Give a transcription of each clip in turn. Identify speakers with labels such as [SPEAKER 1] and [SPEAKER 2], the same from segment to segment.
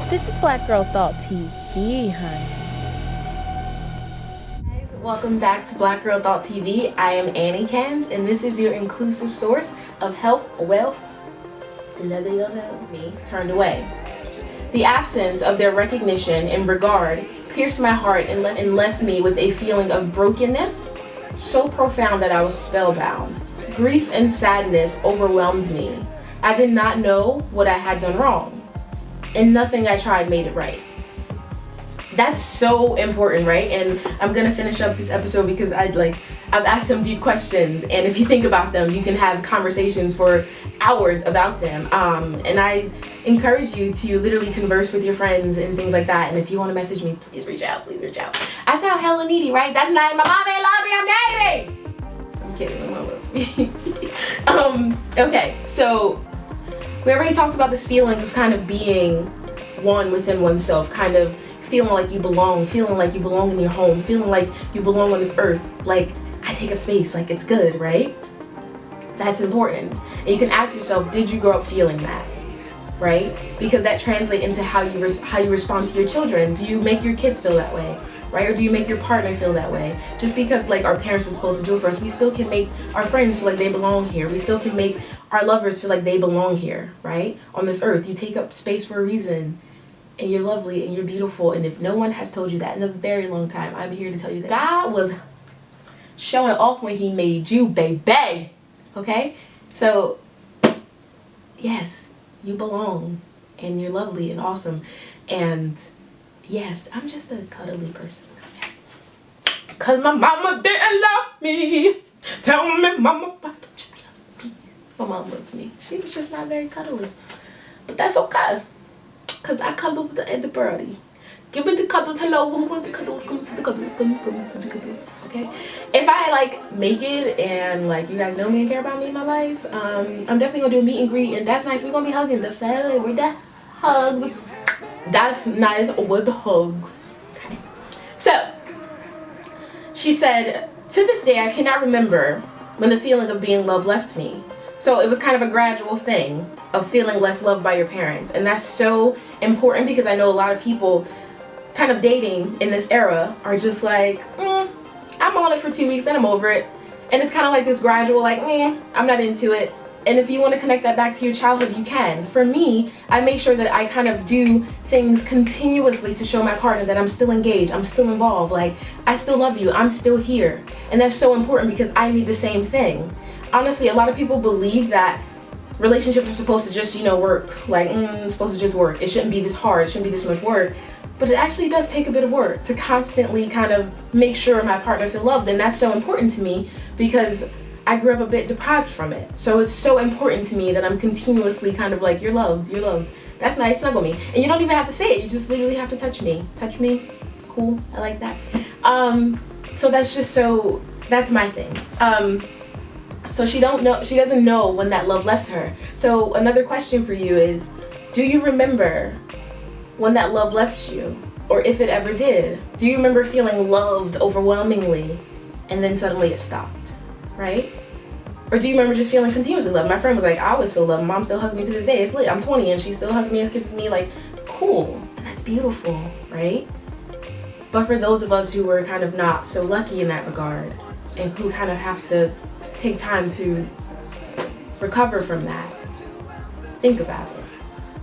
[SPEAKER 1] This is Blackgirlthought TV, honey.
[SPEAKER 2] Guys, welcome back to Blackgirlthought TV. I am Annie Cans, and this is your inclusive source of health, wealth, and loving yourself. Me turned away. The absence of their recognition and regard pierced my heart and left me with a feeling of brokenness so profound that I was spellbound. Grief and sadness overwhelmed me. I did not know what I had done wrong, and nothing I tried made it right. That's so important, right? And I'm gonna finish up this episode because I've asked some deep questions, and if you think about them, you can have conversations for hours about them. And I encourage you to literally converse with your friends and things like that. And if you want to message me, please reach out. I sound hella needy, right? That's not, my mom ain't love me, I'm needy. I'm kidding, my mom loves me. Okay, so we already talked about this feeling of kind of being one within oneself, kind of feeling like you belong in your home, feeling like you belong on this earth, like I take up space, like it's good, right? That's important. And you can ask yourself, did you grow up feeling that, right? Because that translates into how you respond to your children. Do you make your kids feel that way, right? Or do you make your partner feel that way? Just because like our parents were supposed to do it for us, we still can make our friends feel like they belong here. We still can make our lovers feel like they belong here, right? On this earth, you take up space for a reason. And you're lovely and you're beautiful, and if no one has told you that in a very long time, I'm here to tell you that God was showing off when he made you, baby. Okay? So, yes, you belong, and you're lovely and awesome, and yes, I'm just a cuddly person. Cause my mama didn't love me. Tell me, mama, why don't you love me? My mom loved me. She was just not very cuddly, but that's okay. Cause I cuddles the birdie. Give me the cuddles, hello, who want the cuddles, come for the cuddles, come for the cuddles, okay? If I like make it and like you guys know me and care about me in my life, I'm definitely gonna do a meet and greet, and that's nice. We're gonna be hugging the family with the hugs. That's nice with the hugs, okay? So, she said, to this day, I cannot remember when the feeling of being loved left me. So it was kind of a gradual thing of feeling less loved by your parents. And that's so important because I know a lot of people kind of dating in this era are just like, I'm on it for 2 weeks, then I'm over it. And it's kind of like this gradual, like, I'm not into it. And if you want to connect that back to your childhood, you can. For me, I make sure that I kind of do things continuously to show my partner that I'm still engaged, I'm still involved, like, I still love you, I'm still here. And that's so important because I need the same thing. Honestly, a lot of people believe that relationships are supposed to just, work. Like, it's supposed to just work. It shouldn't be this hard. It shouldn't be this much work. But it actually does take a bit of work to constantly kind of make sure my partner feels loved. And that's so important to me because I grew up a bit deprived from it. So it's so important to me that I'm continuously kind of like, you're loved, you're loved. That's nice, snuggle me. And you don't even have to say it. You just literally have to touch me. Touch me. Cool. I like that. So that's my thing. So she doesn't know when that love left her. So another question for you is, do you remember when that love left you? Or if it ever did? Do you remember feeling loved overwhelmingly and then suddenly it stopped, right? Or do you remember just feeling continuously loved? My friend was like, I always feel loved. Mom still hugs me to this day. It's lit. I'm 20 and she still hugs me and kisses me, like, cool. And that's beautiful, right? But for those of us who were kind of not so lucky in that regard and who kind of have to take time to recover from that, think about it,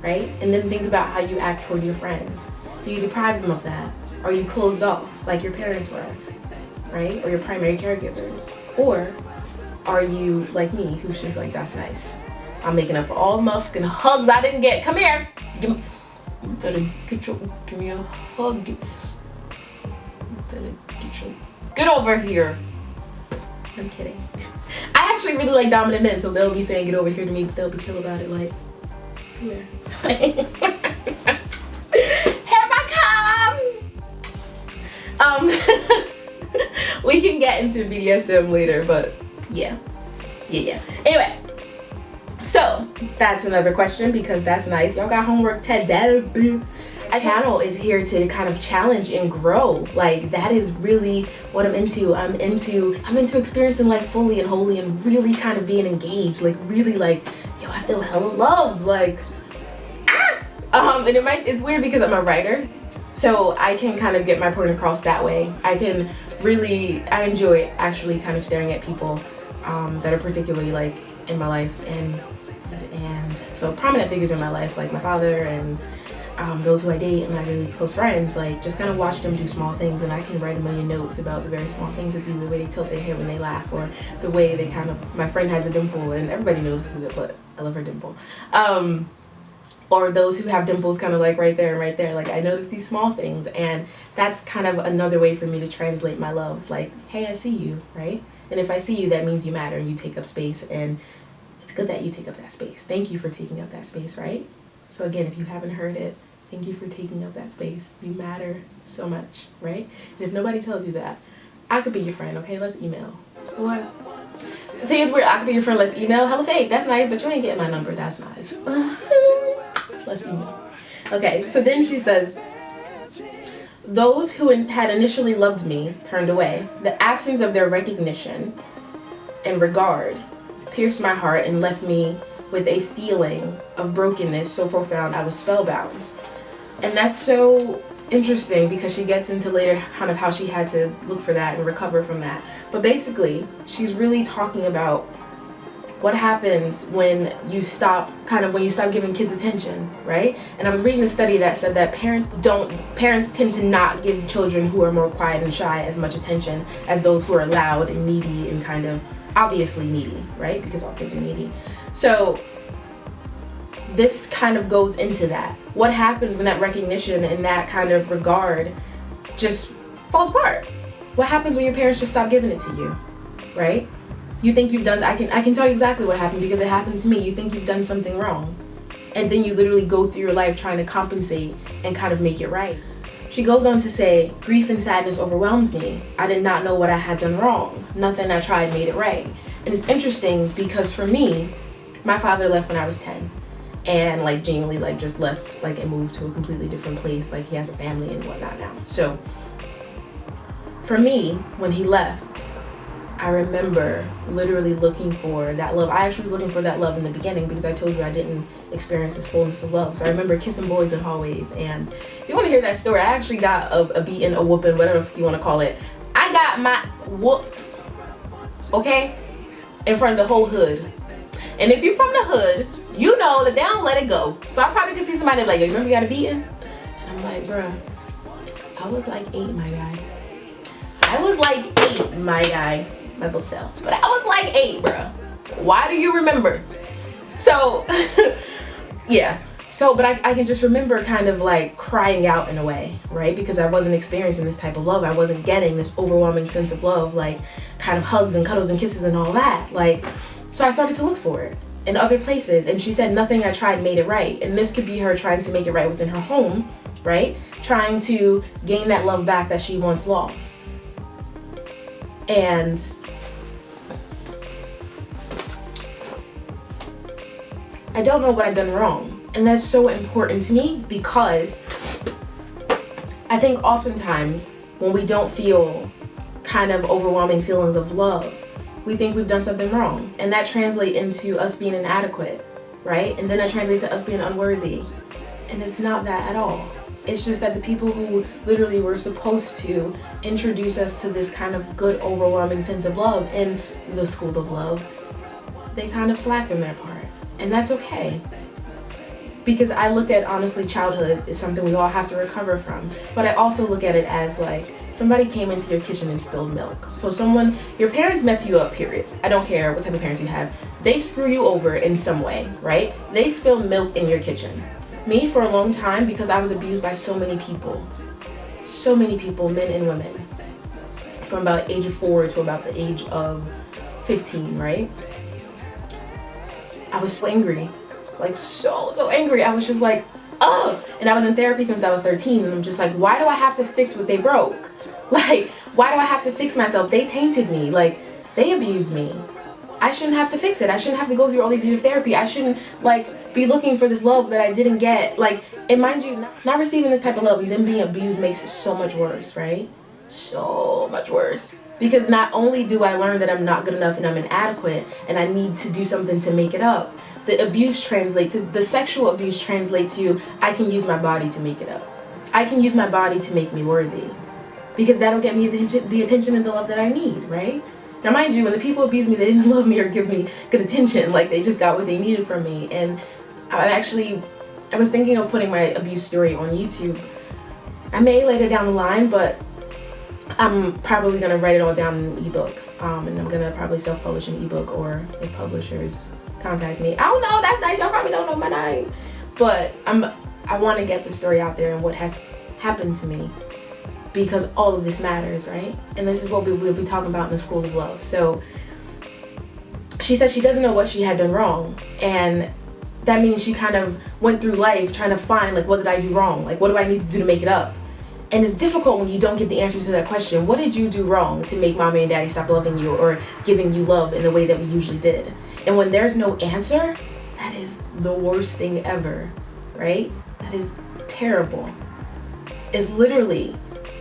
[SPEAKER 2] right? And then think about how you act toward your friends. Do you deprive them of that? Are you closed off like your parents were, right? Or your primary caregivers? Or are you like me, who's just like, that's nice, I'm making up for all the motherfucking hugs I didn't get. Come here, give me a hug. Get over here. I'm kidding. I actually really like dominant men, so they'll be saying get over here to me, but they'll be chill about it, like, come here. Here I come! We can get into BDSM later, but yeah. Anyway, so that's another question because that's nice. Y'all got homework today. My channel is here to kind of challenge and grow. Like, that is really what I'm into. I'm into experiencing life fully and wholly and really kind of being engaged. Like, really like, yo, I feel hella loved. Like, And it's weird because I'm a writer, so I can kind of get my point across that way. I enjoy actually kind of staring at people that are particularly like in my life, and so prominent figures in my life, like my father and those who I date and my really close friends, like just kind of watch them do small things, and I can write a million notes about the very small things that do, the way they tilt their hair when they laugh, or the way they kind of, my friend has a dimple and everybody knows it, but I love her dimple. Or those who have dimples kind of like right there and right there. Like I notice these small things, and that's kind of another way for me to translate my love. Like, hey, I see you, right? And if I see you, that means you matter and you take up space, and it's good that you take up that space. Thank you for taking up that space, right? So again, if you haven't heard it, thank you for taking up that space. You matter so much, right? And if nobody tells you that, I could be your friend, okay? Let's email. What? See, it's weird. I could be your friend, let's email. Hello, fake. That's nice, but you ain't getting my number. That's nice. Let's email. Okay, so then she says, those who had initially loved me turned away. The absence of their recognition and regard pierced my heart and left me with a feeling of brokenness so profound I was spellbound. And that's so interesting because she gets into later kind of how she had to look for that and recover from that. But basically, she's really talking about what happens when you stop giving kids attention, right? And I was reading a study that said that parents tend to not give children who are more quiet and shy as much attention as those who are loud and needy and kind of obviously needy, right? Because all kids are needy. So this kind of goes into that. What happens when that recognition and that kind of regard just falls apart? What happens when your parents just stop giving it to you, right? You think you've done, I can tell you exactly what happened because it happened to me. You think you've done something wrong, and then you literally go through your life trying to compensate and kind of make it right. She goes on to say, grief and sadness overwhelmed me. I did not know what I had done wrong. Nothing I tried made it right. And it's interesting because for me, my father left when I was 10. And like genuinely like just left like and moved to a completely different place. Like he has a family and whatnot now. So for me, when he left, I remember literally looking for that love. I actually was looking for that love in the beginning because I told you I didn't experience this fullness of love. So I remember kissing boys in hallways. And if you want to hear that story, I actually got a beating, a whooping, whatever you want to call it. I got my whooped, okay, in front of the whole hood. And if you're from the hood, you know that they don't let it go. So I probably could see somebody like, yo, you remember you got a beating? And I'm like, bruh, I was like 8, my guy. I was like 8, my guy. My book fell. But I was like 8, bruh. Why do you remember? So, yeah. So, but I can just remember kind of like crying out in a way, right? Because I wasn't experiencing this type of love. I wasn't getting this overwhelming sense of love, like kind of hugs and cuddles and kisses and all that. Like, so I started to look for it in other places. And she said, nothing I tried made it right. And this could be her trying to make it right within her home, right? Trying to gain that love back that she once lost. And I don't know what I've done wrong. And that's so important to me because I think oftentimes when we don't feel kind of overwhelming feelings of love, we think we've done something wrong. And that translates into us being inadequate, right? And then that translates to us being unworthy. And it's not that at all. It's just that the people who literally were supposed to introduce us to this kind of good, overwhelming sense of love in the school of love, they kind of slacked on their part. And that's okay. Because I look at, honestly, childhood is something we all have to recover from. But I also look at it as like, somebody came into your kitchen and spilled milk. So your parents mess you up, period. I don't care what type of parents you have. They screw you over in some way, right? They spill milk in your kitchen. Me, for a long time, because I was abused by so many people, men and women, from about the age of 4 to about the age of 15, right? I was so angry, like so angry. I was just like, oh, and I was in therapy since I was 13, and I'm just like, why do I have to fix what they broke? Like, why do I have to fix myself? They tainted me, like, they abused me. I shouldn't have to fix it. I shouldn't have to go through all these years of therapy. I shouldn't, like, be looking for this love that I didn't get. Like, and mind you, not receiving this type of love and then being abused makes it so much worse, right? So much worse. Because not only do I learn that I'm not good enough and I'm inadequate and I need to do something to make it up, the abuse translates to, the sexual abuse translates to, I can use my body to make it up. I can use my body to make me worthy, because that'll get me the attention and the love that I need, right? Now, mind you, when the people abused me, they didn't love me or give me good attention. Like, they just got what they needed from me. And I was thinking of putting my abuse story on YouTube. I may later down the line, but I'm probably gonna write it all down in an ebook. And I'm gonna probably self-publish an ebook, or if publishers contact me. I don't know, that's nice, y'all probably don't know my name. But I wanna get the story out there and what has happened to me, because all of this matters, right? And this is what we'll be talking about in the School of Love. So she said she doesn't know what she had done wrong, and that means she kind of went through life trying to find, like, what did I do wrong? Like, what do I need to do to make it up? And it's difficult when you don't get the answers to that question. What did you do wrong to make mommy and daddy stop loving you or giving you love in the way that we usually did? And when there's no answer, that is the worst thing ever, right? That is terrible. It's literally,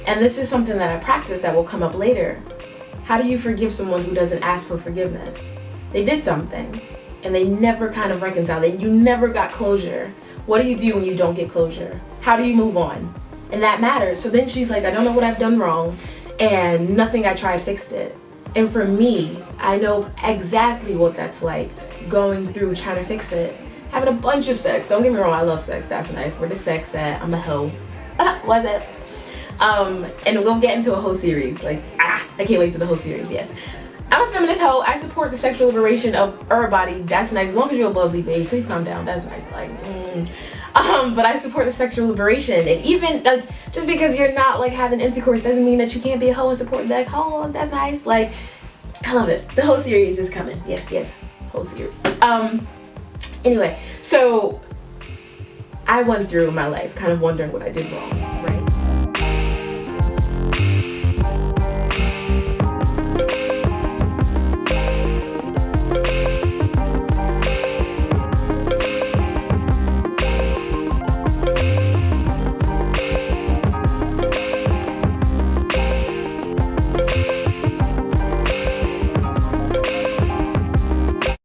[SPEAKER 2] and this is something that I practice that will come up later. How do you forgive someone who doesn't ask for forgiveness? They did something and they never kind of reconciled. You never got closure. What do you do when you don't get closure? How do you move on? And that matters. So then she's like, I don't know what I've done wrong, and nothing I tried fixed it. And for me, I know exactly what that's like, going through trying to fix it. Having a bunch of sex. Don't get me wrong, I love sex. That's nice. Where the sex at? I'm a hoe. What's it? And we'll get into a whole series. Like, I can't wait to the whole series, yes. I'm a feminist hoe. I support the sexual liberation of everybody. That's nice. As long as you're a lovely babe, please calm down. That's nice. Like, but I support the sexual liberation. And even, like, just because you're not, like, having intercourse doesn't mean that you can't be a hoe and support, like, hoes. That's nice. Like, I love it. The whole series is coming. Yes, yes. Whole series. Anyway, so I went through my life kind of wondering what I did wrong, right?